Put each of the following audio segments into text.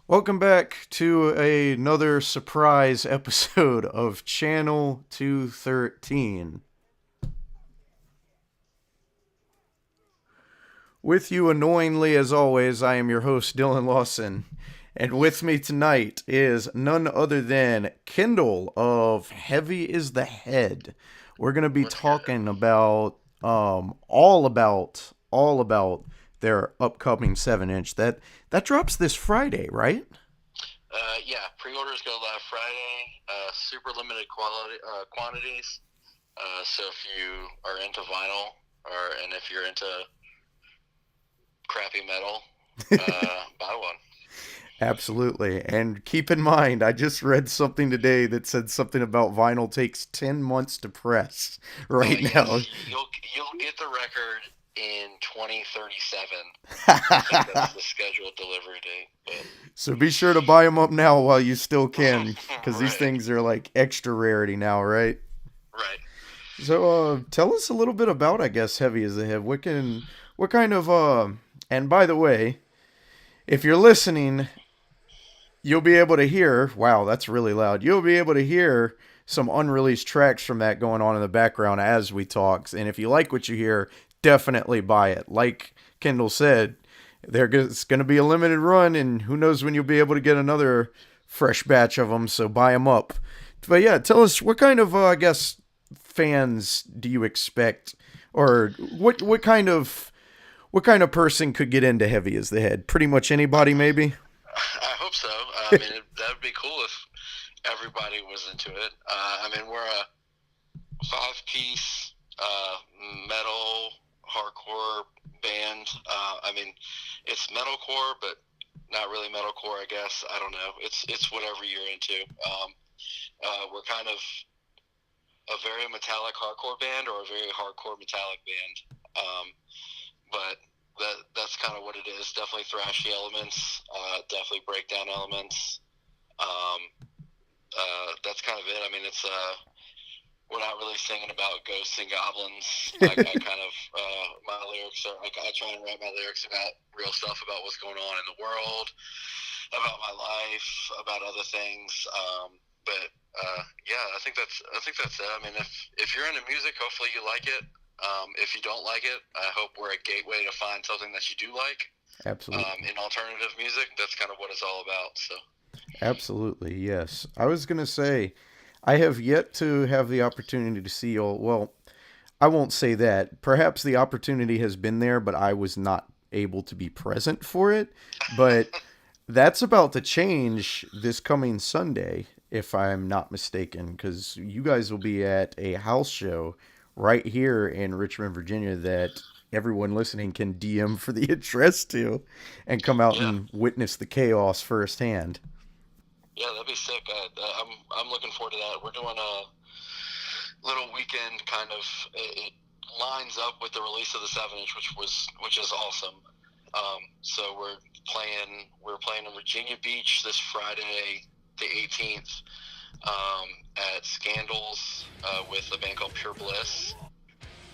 Welcome back to another surprise episode of Channel 213. With you annoyingly as always, I am your host, Dylan Lawson. And with me tonight is none other than Kendal of Heavy is the Head. We're going to be What's good? talking about all about their upcoming 7-inch that drops this Friday, right? Yeah, pre-orders go live Friday. Super limited quantities. So if you are into vinyl, and if you're into crappy metal, buy one. Absolutely. And keep in mind, I just read something today that said something about vinyl takes 10 months to press right now. Yes, you'll get the record in 2037. I think that's the scheduled delivery date. So be sure to buy them up now while you still can, because these Right, things are like extra rarity now, right? right. So tell us a little bit about, I guess, Heavy as the Head. What kind of, and by the way, if you're listening, you'll be able to hear, wow, that's really loud. You'll be able to hear some unreleased tracks from that going on in the background as we talk. And if you like what you hear, definitely buy it. Like Kendall said, there's going to be a limited run, and who knows when you'll be able to get another fresh batch of them. So buy them up. But yeah, tell us what kind of, I guess, fans do you expect, or what kind of person could get into Heavy as the Head? Pretty much anybody, maybe. I hope so. That would be cool if everybody was into it. We're a five-piece metal hardcore band. It's metalcore, but not really metalcore. I guess I don't know. It's whatever you're into. We're kind of a very metallic hardcore band or a very hardcore metallic band. But that's kind of what it is. Definitely thrashy elements. Definitely breakdown elements. Um, that's kind of it. It's we're not really singing about ghosts and goblins. I kind of my lyrics are. I try and write my lyrics about real stuff, about what's going on in the world, about my life, about other things. Yeah, I think that's it. If you're into music, hopefully you like it. If you don't like it, I hope we're a gateway to find something that you do like. Absolutely. In alternative music, that's kind of what it's all about. So Absolutely, yes. I was going to say, I have yet to have the opportunity to see all. Well, I won't say that. Perhaps the opportunity has been there, but I was not able to be present for it. But that's about to change this coming Sunday, if I'm not mistaken, because you guys will be at a house show right here in Richmond, Virginia, that everyone listening can DM for the address to and come out yeah, and witness the chaos firsthand. yeah, that'd be sick. I'm looking forward to that. We're doing a little weekend kind of. It lines up with the release of the 7-inch, which is awesome. So we're playing in Virginia Beach this Friday, the 18th, at Scandals with a band called Pure Bliss,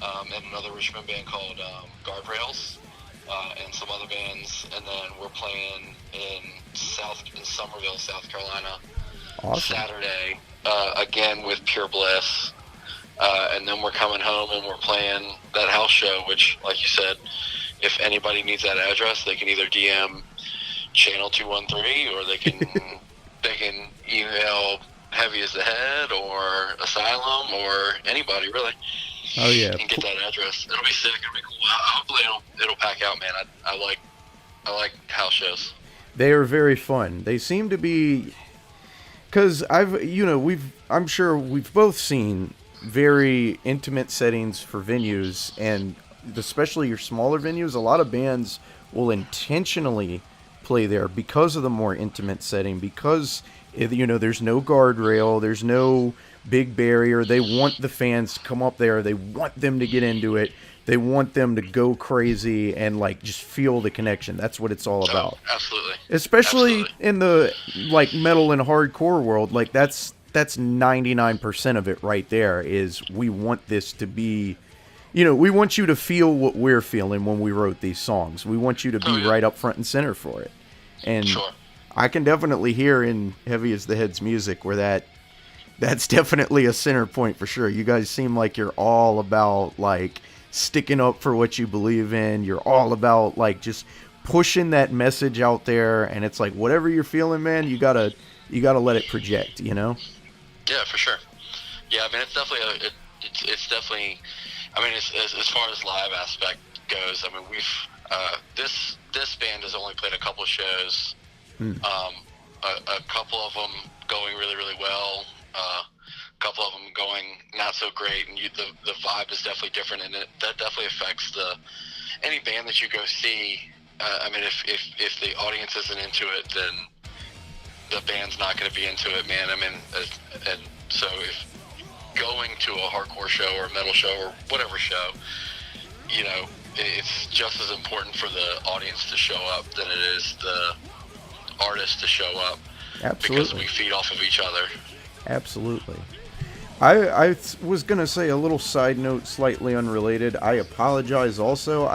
and another Richmond band called Guardrails, and some other bands. And then we're playing in Somerville, South Carolina, Awesome. Saturday, again with Pure Bliss. And then we're coming home and we're playing that house show, which, like you said, if anybody needs that address, they can either DM Channel 213 or they can email Heavy as the Head or Asylum or anybody really, Oh yeah, and get that address. It'll be sick. It'll be cool. Hopefully it'll pack out, man. I like house shows. they are very fun. They seem to be because I'm sure we've both seen very intimate settings for venues, and especially your smaller venues. A lot of bands will intentionally play there because of the more intimate setting, because there's no guardrail, there's no big barrier. They want the fans to come up there. They want them to get into it. They want them to go crazy and like just feel the connection. That's what it's all Oh, about. absolutely, Especially absolutely. in the like metal and hardcore world, like that's 99% of it right there is we want this to be, we want you to feel what we're feeling when we wrote these songs. We want you to Oh be yeah, right up front and center for it. And sure. I can definitely hear in Heavy as the Head's music where that's definitely a center point for sure. You guys seem like you're all about like sticking up for what you believe in. You're all about like just pushing that message out there, and it's like whatever you're feeling, man, you gotta let it project, you know? Yeah, for sure. Yeah, I mean, it's definitely it's definitely. I mean, as far as live aspect goes, I mean, we've this band has only played a couple shows. Hmm. A couple of them going really really well. A couple of them going not so great, and the vibe is definitely different, and that definitely affects any band that you go see. I mean, if the audience isn't into it, then the band's not going to be into it, man. I mean, and so if going to a hardcore show or a metal show or whatever show, you know, it's just as important for the audience to show up than it is the artist to show up. Absolutely. Because we feed off of each other. Absolutely. I was gonna say a little side note, slightly unrelated. I apologize. Also,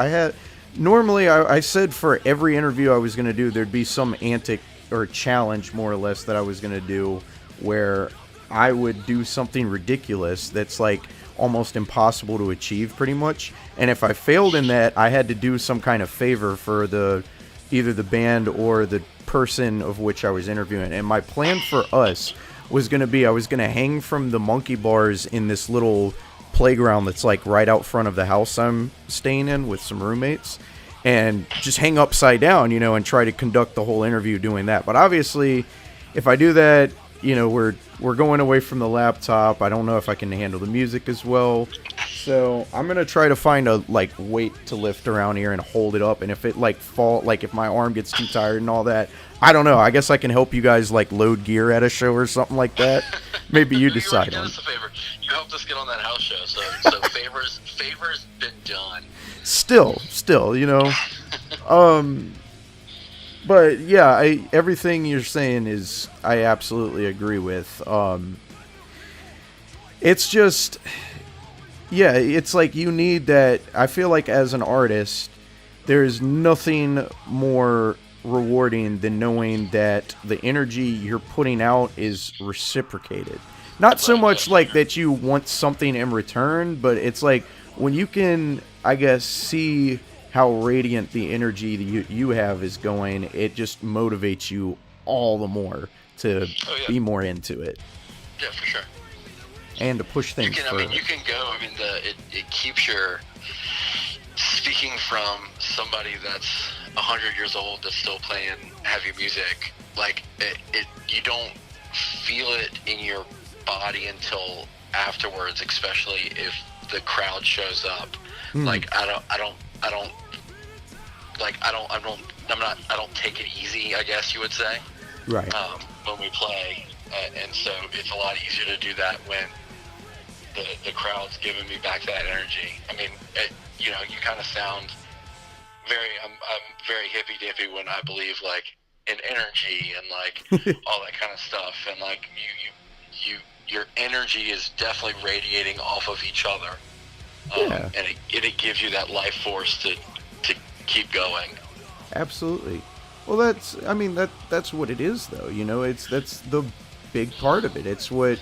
normally I said for every interview I was gonna do, there'd be some antic or challenge, more or less, that I was gonna do, where I would do something ridiculous that's like almost impossible to achieve, pretty much. And if I failed in that, I had to do some kind of favor for either the band or the person of which I was interviewing. And my plan for us was going to be I was going to hang from the monkey bars in this little playground that's like right out front of the house I'm staying in with some roommates, and just hang upside down, you know, and try to conduct the whole interview doing that. But obviously, if I do that, you know, we're going away from the laptop. I don't know if I can handle the music as well. So I'm gonna try to find a like weight to lift around here and hold it up. And if it like if my arm gets too tired and all that, I don't know. I guess I can help you guys like load gear at a show or something like that. Maybe you decide do on. us a favor. You helped us get on that house show, so favors been done. Still, you know. But yeah, everything you're saying is I absolutely agree with. It's just, yeah, it's like you need that. I feel like as an artist, there's nothing more rewarding than knowing that the energy you're putting out is reciprocated. Not so much like that you want something in return, but it's like when you can, I guess, see how radiant the energy that you have is going, it just motivates you all the more to be more into it. Yeah, for sure. And to push things further. I mean, you can go. I mean, it keeps your. Speaking from somebody that's 100 years old that's still playing heavy music, like you don't feel it in your body until afterwards, especially if the crowd shows up. Like I don't take it easy, I guess you would say. Right. When we play, and so it's a lot easier to do that when the crowd's giving me back that energy. I mean, you know, you kind of sound I'm very hippy dippy when I believe like in energy and like all that kind of stuff, and like your energy is definitely radiating off of each other. And it gives you that life force to keep going. Absolutely. Well, that's what it is, though. You know, that's the big part of it. It's what,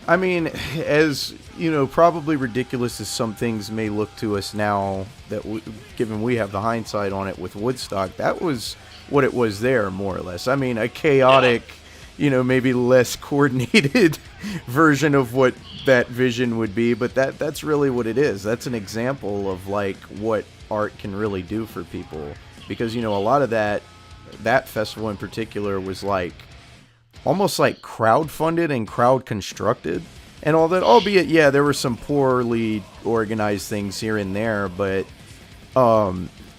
I mean, as you know, probably ridiculous as some things may look to us now, that given we have the hindsight on it with Woodstock, that was what it was there, more or less. I mean, a chaotic, you know, maybe less coordinated version of what that vision would be, but that's really what it is. That's an example of like what art can really do for people, because you know, a lot of that festival in particular was like almost like crowd-funded and crowd-constructed and all that, albeit, yeah, there were some poorly organized things here and there, but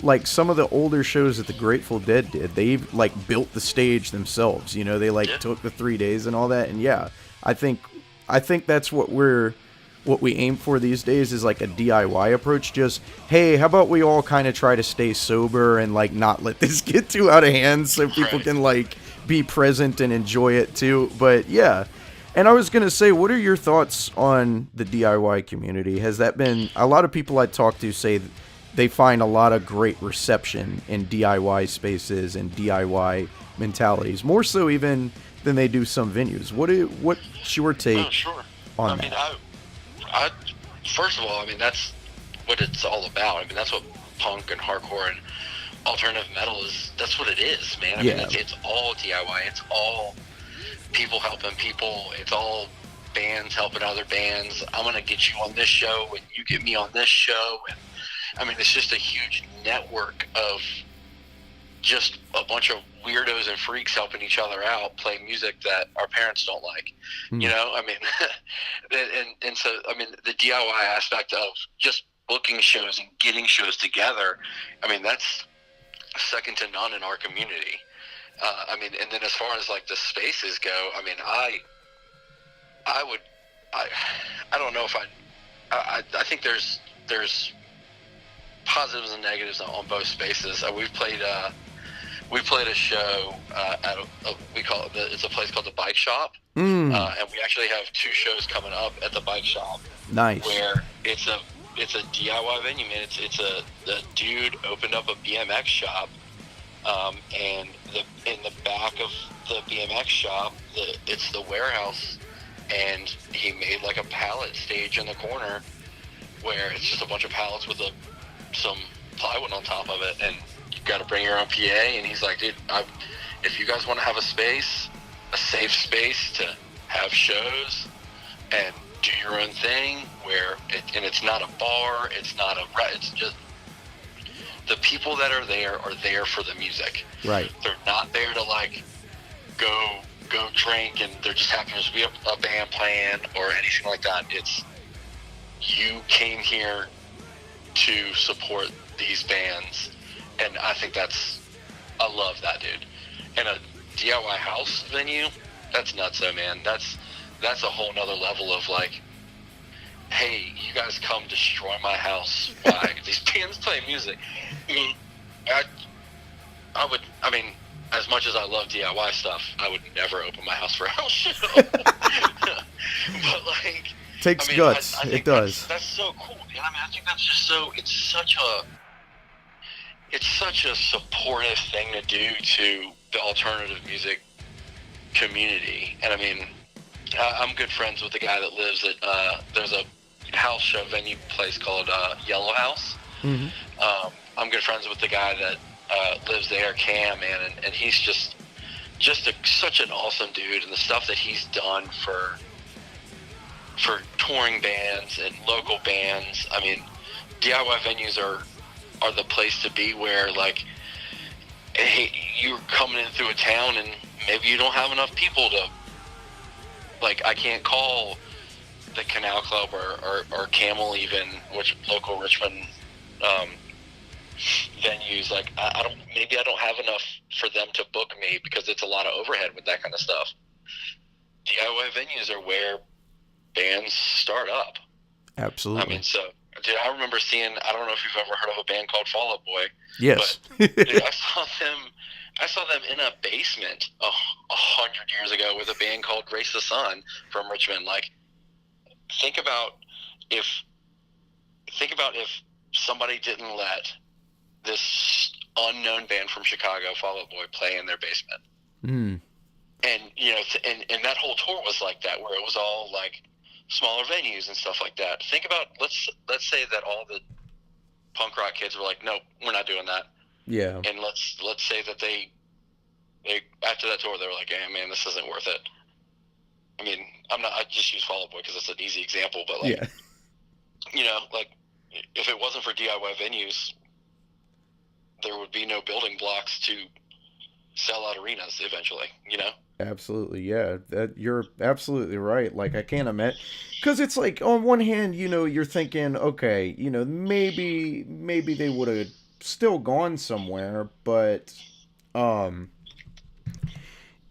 like some of the older shows that the Grateful Dead did, they like built the stage themselves, you know, they like took the 3 days and all that, and yeah, I think that's what we aim for these days, is like a DIY approach. Just, hey, how about we all kind of try to stay sober and like not let this get too out of hand so people can like be present and enjoy it too. But yeah, and I was going to say, what are your thoughts on the DIY community? Has that been, a lot of people I talk to say they find a lot of great reception in DIY spaces and DIY mentalities, more so even than they do some venues. What's your Oh, take sure. on I mean, that? I first of all, I mean that's what it's all about. I mean that's what punk and hardcore and alternative metal is. That's what it is, man. I mean Yeah. it's all DIY. It's all people helping people. It's all bands helping other bands. I'm gonna get you on this show, and you get me on this show, and I mean it's just a huge network of just a bunch of weirdos and freaks helping each other out, playing music that our parents don't like. You Mm. know, I mean, and so I mean the DIY aspect of just booking shows and getting shows together. I mean that's second to none in our community. I mean, and then as far as like the spaces go, I mean, I would, I, I don't know if I think there's positives and negatives on both spaces. We played a show at we call it it's a place called the Bike Shop, Mm. and we actually have two shows coming up at the Bike Shop Nice. where it's a DIY venue, man. It's the dude opened up a BMX shop, and in the back of the BMX shop, it's the warehouse, and he made like a pallet stage in the corner where it's just a bunch of pallets with some plywood on top of it, and you got to bring your own PA. And he's like, dude, if you guys want to have a space, a safe space to have shows and do your own thing, and it's not a bar, it's just the people that are there for the music. Right. They're not there to like go drink, and there just happens to be a band playing or anything like that. It's you came here to support these bands, and I think I love that, dude. And a DIY house venue, that's nuts, though, man. That's a whole nother level of like, hey, you guys come destroy my house while these bands play music. I mean, I mean, as much as I love DIY stuff, I would never open my house for a house show. But like, Takes I mean, guts. I It think does. that's so cool, man. I mean, I think that's just so. It's such a supportive thing to do to the alternative music community. And I mean, I'm good friends with the guy that lives at there's a house show venue place called Yellow House. Hmm. I'm good friends with the guy that lives there, Cam, man, and he's just such an awesome dude, and the stuff that he's done for touring bands and local bands. I mean, DIY venues are the place to be, where like, hey, you're coming in through a town and maybe you don't have enough people to, like, I can't call the Canal Club or Camel even, which local Richmond venues, like I don't have enough for them to book me because it's a lot of overhead with that kind of stuff. DIY venues are where bands start up. I Absolutely. mean, so dude, I remember seeing, I don't know if you've ever heard of a band called Fall Out Boy, Yes. but dude, I saw them in a basement 100 years ago with a band called Race the Sun from Richmond. Like, think about if somebody didn't let this unknown band from Chicago, Fall Out Boy, play in their basement. Mm. And you know, and that whole tour was like that, where it was all like smaller venues and stuff like that. Think about, let's say that all the punk rock kids were like, nope, we're not doing that. Yeah. And let's say that they after that tour they were like, hey man, this isn't worth it. I mean, I just use Fall Out Boy because it's an easy example, but like, Yeah. you know, like if it wasn't for DIY venues, there would be no building blocks to sell out arenas eventually, you know? Absolutely, yeah. That you're absolutely right. Like I can't imagine, because it's like on one hand, you're thinking, okay, maybe they would have still gone somewhere, but um,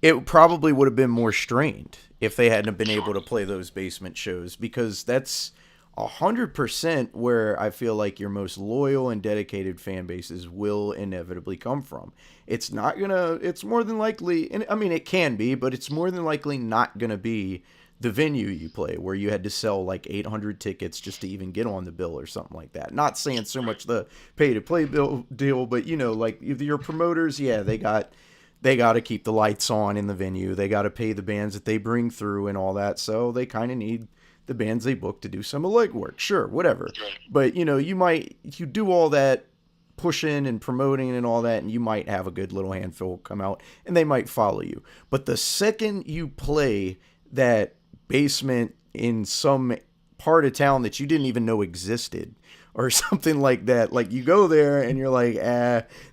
it probably would have been more strained if they hadn't been able Sure. to play those basement shows, because that's 100% where I feel like your most loyal and dedicated fan bases will inevitably come from. It's more than likely, and I mean, it can be, but it's more than likely not gonna be the venue you play where you had to sell like 800 tickets just to even get on the bill or something like that. Not saying so much the pay to play bill deal, but like your promoters, yeah, they got they got to keep the lights on in the venue. They got to pay the bands that they bring through and all that. So they kind of need the bands they book to do some of the legwork. Sure, whatever. Right. But you do all that pushing and promoting and all that, and you might have a good little handful come out and they might follow you. But the second you play that basement in some part of town that you didn't even know existed or something like that, like you go there and you're like,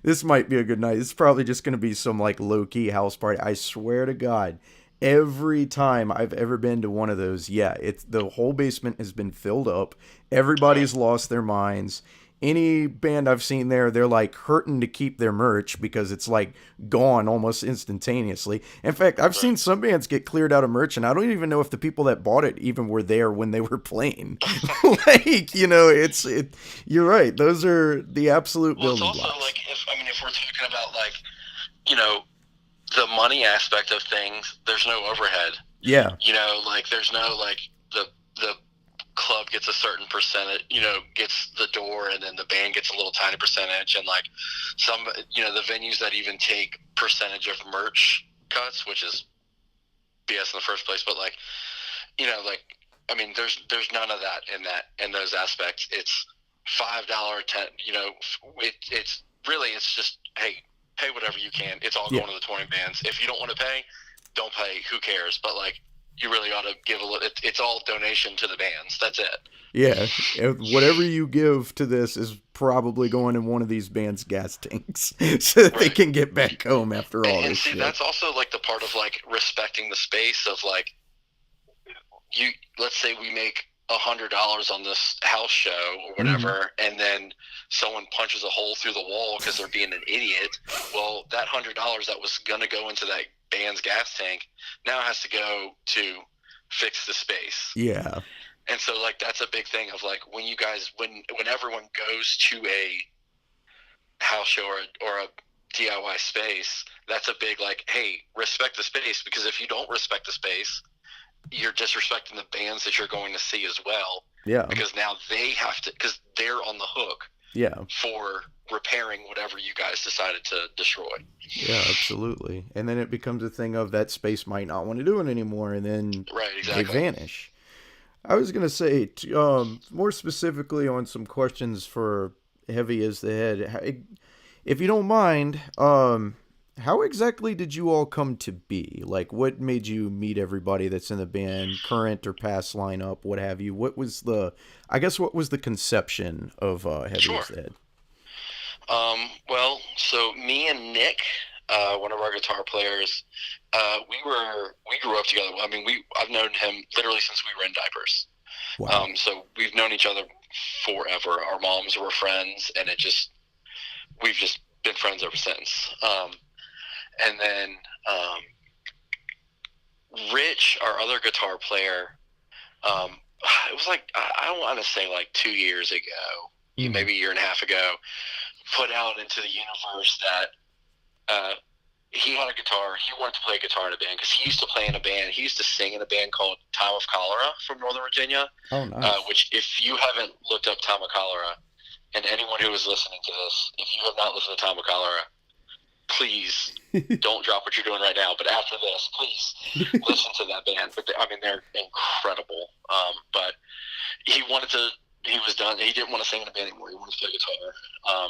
this might be a good night. It's probably just going to be some like low key house party. I swear to God, every time I've ever been to one of those, yeah, it's the whole basement has been filled up. Right. Everybody's lost their minds. Any band I've seen there, they're like hurting to keep their merch because it's like gone almost instantaneously. In fact, I've Right. seen some bands get cleared out of merch, and I don't even know if the people that bought it even were there when they were playing. Like, you're right. Those are the absolute Well, it's building also blocks. like if we're talking about like you know the money aspect of things, there's no overhead. Yeah. Like there's no like the club gets a certain percentage, gets the door, and then the band gets a little tiny percentage, and like some, the venues that even take percentage of merch cuts, which is BS in the first place, but like, like there's none of that in those aspects. It's $5, 10, it's really it's just hey, pay whatever you can. It's all Yeah. going to the touring bands. If you don't want to pay, don't pay. Who cares? But like you really ought to give a little. It's all donation to the bands. That's it. Yeah. Whatever you give to this is probably going in one of these bands' gas tanks so that they Right. can get back home after all And this see, shit. that's also like the part of like respecting the space of like you. Let's say we make $100 on this house show or Hmm. whatever, and then someone punches a hole through the wall because they're being an idiot. Well, that $100 that was gonna go into that band's gas tank now has to go to fix the space. Yeah. And so like that's a big thing of like when everyone goes to a house show or a DIY space, that's a big like, hey, respect the space, because if you don't respect the space, you're disrespecting the bands that you're going to see as well, Yeah. because now they have to, because they're on the hook Yeah. for repairing whatever you guys decided to destroy. Yeah, absolutely. And then it becomes a thing of that space might not want to do it anymore, and then Right, they exactly. vanish. I was gonna say, more specifically on some questions for Heavy as the Head. If you don't mind, how exactly did you all come to be? Like, what made you meet everybody that's in the band, current or past lineup, what have you? What was the conception of Heavy Sure. as the Head? Well, so me and Nick, one of our guitar players, we grew up together. I mean, I've known him literally since we were in diapers. Wow. So we've known each other forever. Our moms were friends, and we've just been friends ever since. And then Rich, our other guitar player, um, it was like I don't want to say like 2 years ago, Mm. maybe a year and a half ago, put out into the universe that he had a guitar. He wanted to play guitar in a band because he used to play in a band. He used to sing in a band called Time of Cholera from Northern Virginia. Oh, nice. Which, if you haven't looked up Time of Cholera, and anyone who is listening to this, if you have not listened to Time of Cholera, please don't drop what you're doing right now. But after this, please listen to that band. But they're incredible. But he wanted to. He was done. He didn't want to sing in a band anymore. He wanted to play guitar.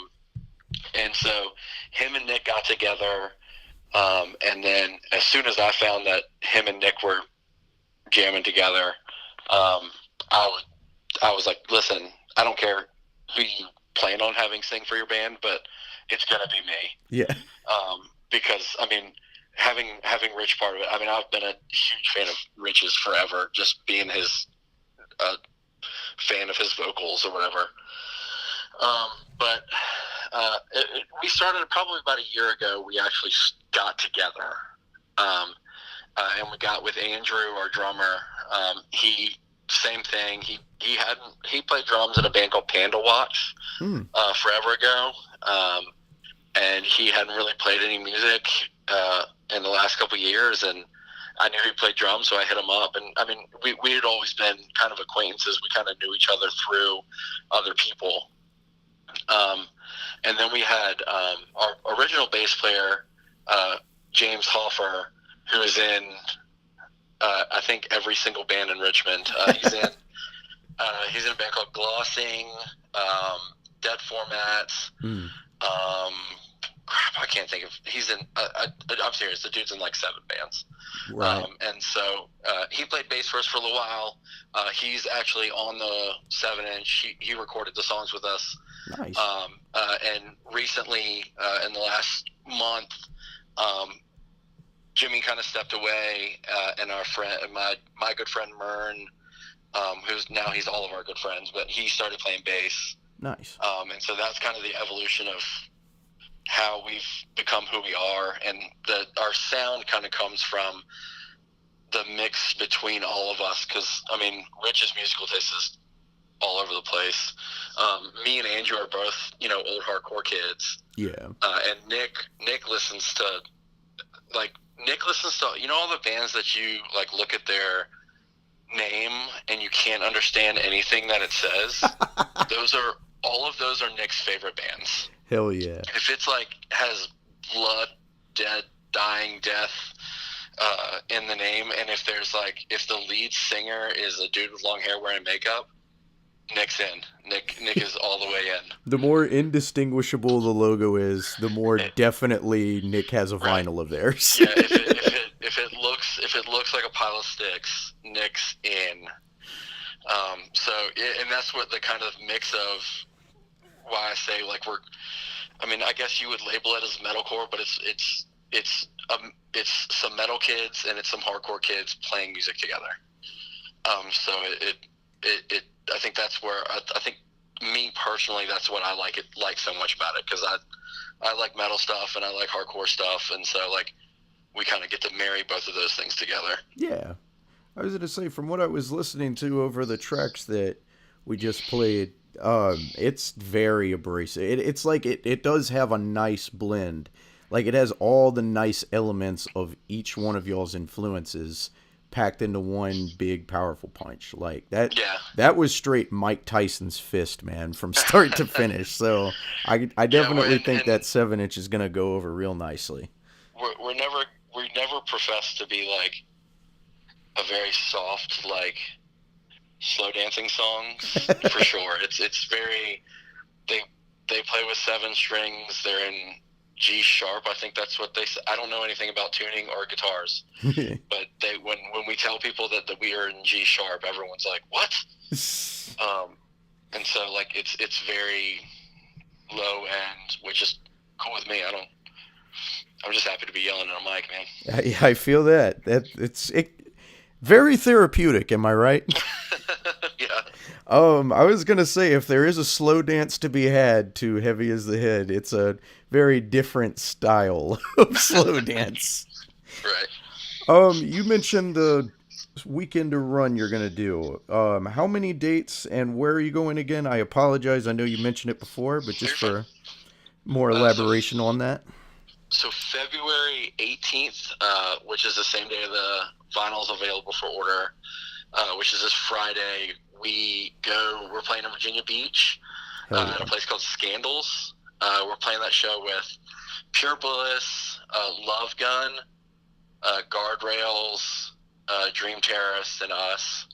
And so him and Nick got together. And then as soon as I found that him and Nick were jamming together, I was like, listen, I don't care who you plan on having sing for your band, but it's gonna be me. Yeah. Because having Rich part of it. I mean, I've been a huge fan of Rich's forever, just being his fan of his vocals or whatever. But we started probably about a year ago. We actually got together, and we got with Andrew, our drummer. He same thing. He played drums in a band called Panda Watch Mm. forever ago, and he hadn't really played any music in the last couple of years, and I knew he played drums, so I hit him up. And I mean, we had always been kind of acquaintances. We kind of knew each other through other people. And then we had our original bass player James Hoffer, who is in I think every single band in Richmond. He's in a band called Glossing, um, Dead Formats. Mm, Um, Crap, I can't think of. He's in. I'm serious. The dude's in like 7 bands. right. And so he played bass for us for a little while. He's actually on the 7-inch. He recorded the songs with us. Nice. And recently, in the last month, um, Jimmy kind of stepped away, and our friend, my good friend Mern, who's now he's all of our good friends, but he started playing bass. Nice. And so that's kind of the evolution of how we've become who we are, and our sound kind of comes from the mix between all of us. Because I mean, Rich's musical taste is all over the place. Me and Andrew are both, old hardcore kids, Yeah. and Nick listens to like Nick listens to all the bands that you like look at their name and you can't understand anything that it says. All of those are Nick's favorite bands. Hell yeah. If it's like has blood, dead, dying, death in the name, and if the lead singer is a dude with long hair wearing makeup, Nick's in. Nick is all the way in. The more indistinguishable the logo is, the more definitely Nick has a Right. vinyl of theirs. Yeah. If it looks like a pile of sticks, Nick's in. And that's what the kind of mix of why I say like I mean, I guess you would label it as metalcore, but it's some metal kids and it's some hardcore kids playing music together. So I think that's where I think me personally, that's what I like so much about it, because I like metal stuff and I like hardcore stuff, and so like we kind of get to marry both of those things together. Yeah. I was going to say, from what I was listening to over the tracks that we just played, it's very abrasive. It's like it does have a nice blend. Like it has all the nice elements of each one of y'all's influences packed into one big powerful punch. Like Yeah. that was straight Mike Tyson's fist, man, from start to finish. So I Yeah, definitely think that 7 inch is gonna go over real nicely. we never profess to be like a very soft, like slow dancing songs for sure. It's very they they play with 7 strings. They're in G sharp. I think that's what they say. I don't know anything about tuning or guitars, but when we tell people that we are in G sharp, everyone's like, "What?" And so like it's very low end, which is cool with me. I'm just happy to be yelling at a mic, man. I feel that very therapeutic. Am I right? Yeah. I was gonna say, if there is a slow dance to be had to Heavy as the Head, it's a very different style of slow dance. Right. You mentioned the weekend to run you're gonna do. How many dates and where are you going again? I apologize. I know you mentioned it before, but just You're fine. for more Uh, so elaboration on that. so February 18th, which is the same day the vinyl's available for order, which is this Friday. We're playing in Virginia Beach Hell at a yeah. place called Scandals. We're playing that show with Pure Bliss, Love Gun, Guardrails, Dream Terrace, and us.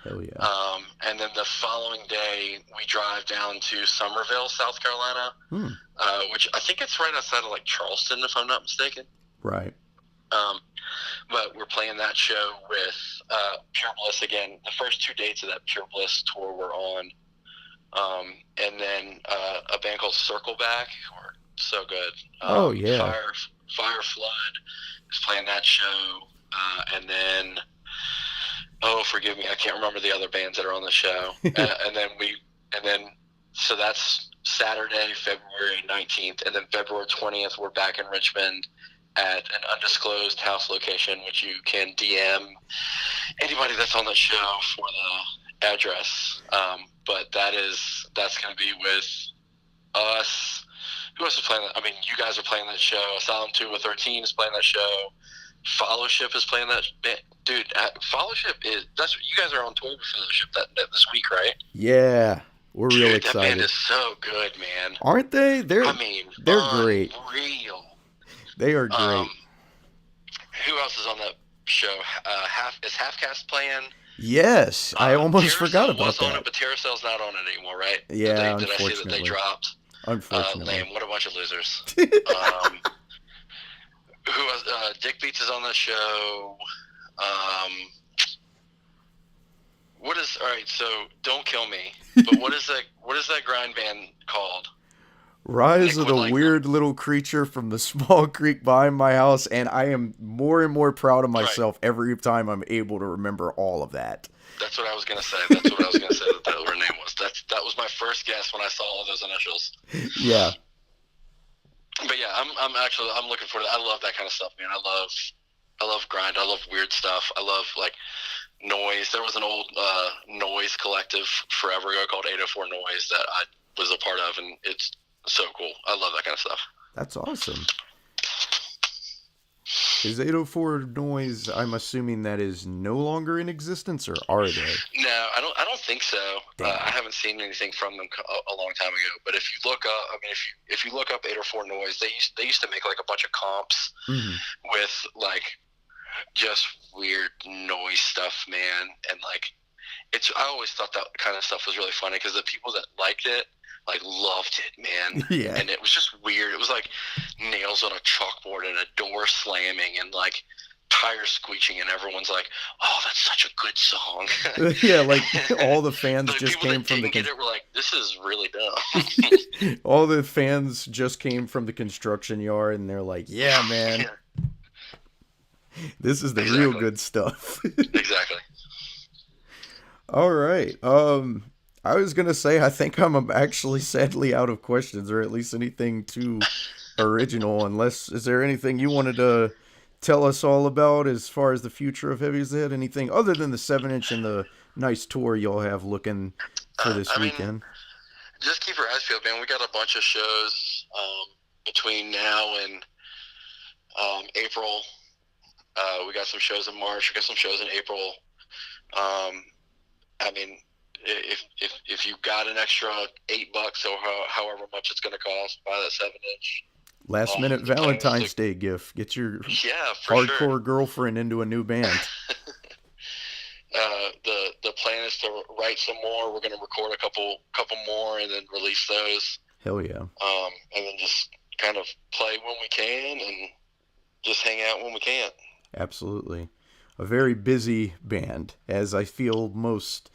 Hell yeah. And then the following day, we drive down to Somerville, South Carolina, Hmm. which I think it's right outside of like Charleston, if I'm not mistaken. Right. Um, but we're playing that show with Pure Bliss again. The first 2 dates of that Pure Bliss tour we're on. And then a band called Circleback, or so good. Oh yeah. Fire Flood is playing that show. And then, oh, forgive me, I can't remember the other bands that are on the show. So that's Saturday, February 19th. And then February 20th, we're back in Richmond at an undisclosed house location, which you can DM anybody that's on the show for the address. But that's going to be with us. Who else is playing that? I mean, you guys are playing that show. Asylum 2 with 13 is playing that show. Fellowship is playing that. Dude, Fellowship that's what you guys are on tour with Fellowship that this week, right? Yeah. We're real Dude, that band excited. is so good, man. Aren't they? I mean, They're great. unreal. They are Um, great. who else is on that show? Half Cast playing? Yes, I almost forgot Terracell about was on it, that. but Terracell's not on it anymore, right? Yeah, Did I see that they unfortunately. dropped? Unfortunately. Lame. What a bunch of losers. Um, who else? Dick Beats is on that show. Um, what is all right? So don't kill me. But what is that? What is that grind band called? Rise Nick of would the like them. weird little creature from the small creek behind my house, and I am more and more proud of Right. myself every time I'm able to remember all of that. That's what I was gonna say. That's what I was gonna say that her name was. That was my first guess when I saw all those initials. Yeah. But yeah, I'm looking forward to that. I love that kind of stuff, man. I love grind. I love weird stuff. I love like noise. There was an old noise collective forever ago called 804 Noise that I was a part of, and it's so cool. I love that kind of stuff. That's awesome. Is 804 Noise, I'm assuming that is no longer in existence, or are they? No, I don't think so. I Damn. haven't seen anything from them a long time ago. But if you look up, I mean, if you look up 804 Noise, they used to make like a bunch of comps Hmm. with like just weird noise stuff, man. And like, I always thought that kind of stuff was really funny because the people that liked it, like, loved it, man. Yeah. And it was just weird. It was like nails on a chalkboard and a door slamming and like tires screeching, and everyone's like, "Oh, that's such a good song." Yeah, like all the fans The just people came that from the didn't get it were like, "This is really dumb." all the fans just came from the construction yard, and they're like, "Yeah, man, Yeah, this is the real exactly, good stuff." exactly. All right. I was gonna say I think I'm actually sadly out of questions, or at least anything too original. Unless, is there anything you wanted to tell us all about as far as the future of Heavy as Head? Anything other than the 7 inch and the nice tour you'll have looking for this I mean, weekend? just keep your eyes peeled, man. We got a bunch of shows between now and April. We got some shows in March. We got some shows in April. Um, I mean, if you got an extra $8 or however much it's going to cost, buy that 7 inch. Last minute The plan is to, Valentine's Day gift. Get your yeah, for sure. hardcore girlfriend into a new band. The plan is to write some more. We're going to record a couple more and then release those. Hell yeah. And then just kind of play when we can and just hang out when we can't. Absolutely. A very busy band, as I feel most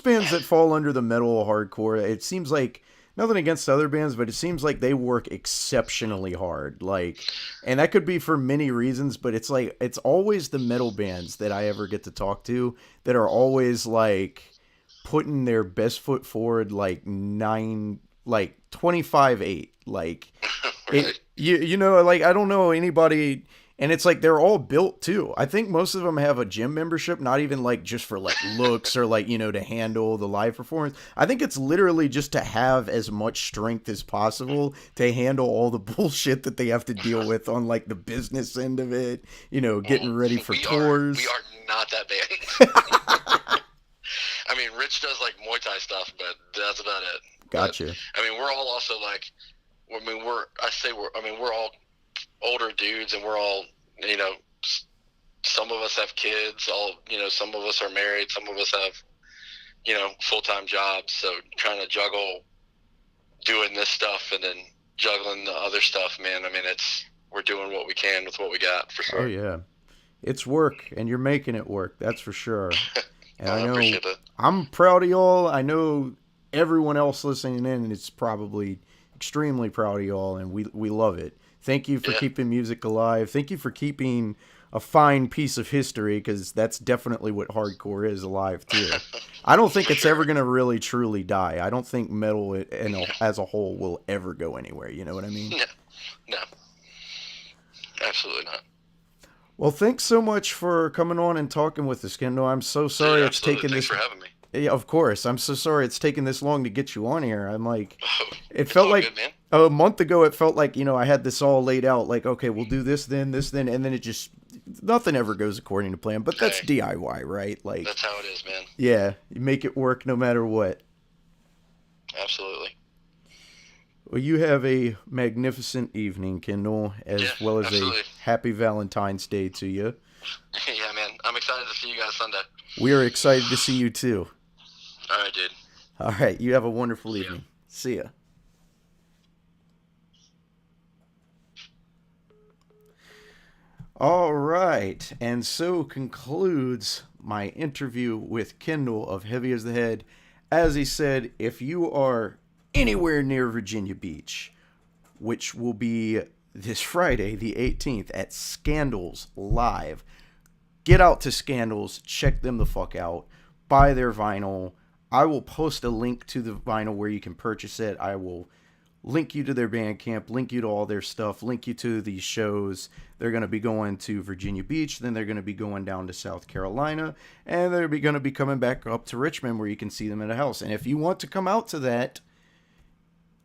bands that fall under the metal hardcore. It seems like, nothing against other bands, but it seems like they work exceptionally hard. Like, and that could be for many reasons, but it's like it's always the metal bands that I ever get to talk to that are always like putting their best foot forward, like 25/8. Like Right. you know, like I don't know anybody, and it's like they're all built too. I think most of them have a gym membership, not even like just for like looks or like, you know, to handle the live performance. I think it's literally just to have as much strength as possible to handle all the bullshit that they have to deal with on like the business end of it, you know, getting ready for We tours. are not that band. I mean, Rich does like Muay Thai stuff, but that's about it. But Gotcha. I mean, we're all also like, I mean, we're all older dudes, and we're all, you know, some of us have kids. Some of us are married. Some of us have, full-time jobs. So trying to juggle doing this stuff and then juggling the other stuff, man. I mean, we're doing what we can with what we got for Oh sure. yeah. It's work and you're making it work. That's for sure. And I I know appreciate that. I'm proud of y'all. I know everyone else listening in is probably extremely proud of y'all, and we love it. Thank you for Yeah, keeping music alive. Thank you for keeping a fine piece of history, because that's definitely what hardcore is, alive too. I don't think for it's ever sure. gonna really truly die. I don't think metal as a whole will ever go anywhere. You know what I mean? No, no, absolutely not. Well, thanks so much for coming on and talking with us, Kendall. I'm so Dude, sorry it's absolutely. taken Thanks this. for having me. Yeah, of course. I'm so sorry it's taken this long to get you on here. I'm like, Oh, it it's felt all like good, man. a month ago, it felt like, you know, I had this all laid out. Like, okay, we'll do this, then. And then it just, nothing ever goes according to plan. But that's Hey, DIY, right? Like, that's how it is, man. yeah, you make it work no matter what. Absolutely. Well, you have a magnificent evening, Kendall, Yeah, as well as a absolutely. happy Valentine's Day to you. Yeah, man. I'm excited to see you guys Sunday. We are excited to see you too. All right, dude. All right, you have a wonderful See ya. evening. See ya. All right, and so concludes my interview with Kendall of Heavy as the Head. As he said, if you are anywhere near Virginia Beach, which will be this Friday, the 18th, at Scandals Live, get out to Scandals, check them the fuck out, buy their vinyl. I will post a link to the vinyl where you can purchase it. I will link you to their Bandcamp, link you to all their stuff, link you to these shows. They're going to be going to Virginia Beach, then they're going to be going down to South Carolina, and they're going to be coming back up to Richmond where you can see them at a house. And if you want to come out to that,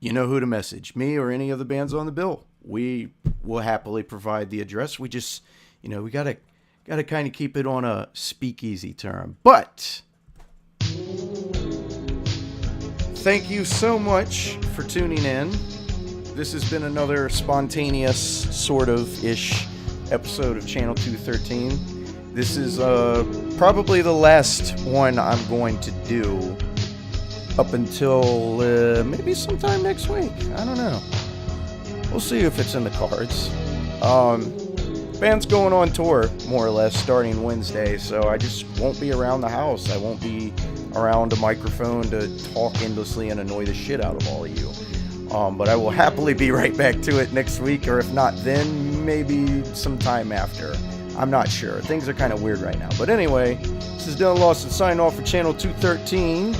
you know who to message, me or any of the bands on the bill. We will happily provide the address. We just, we gotta kind of keep it on a speakeasy term. But thank you so much for tuning in. This has been another spontaneous, sort of ish episode of Channel 213. This is probably the last one I'm going to do up until maybe sometime next week. I don't know. We'll see if it's in the cards. Band's going on tour, more or less, starting Wednesday, so I just won't be around the house. I won't be around a microphone to talk endlessly and annoy the shit out of all of you. But I will happily be right back to it next week, or if not then, maybe sometime after. I'm not sure. Things are kind of weird right now. But anyway, this is Dylan Lawson signing off for Channel 213.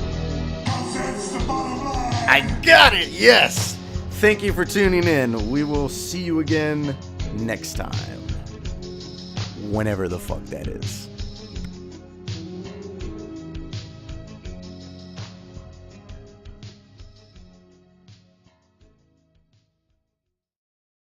I got it! Yes! Thank you for tuning in. We will see you again next time. Whenever the fuck that is.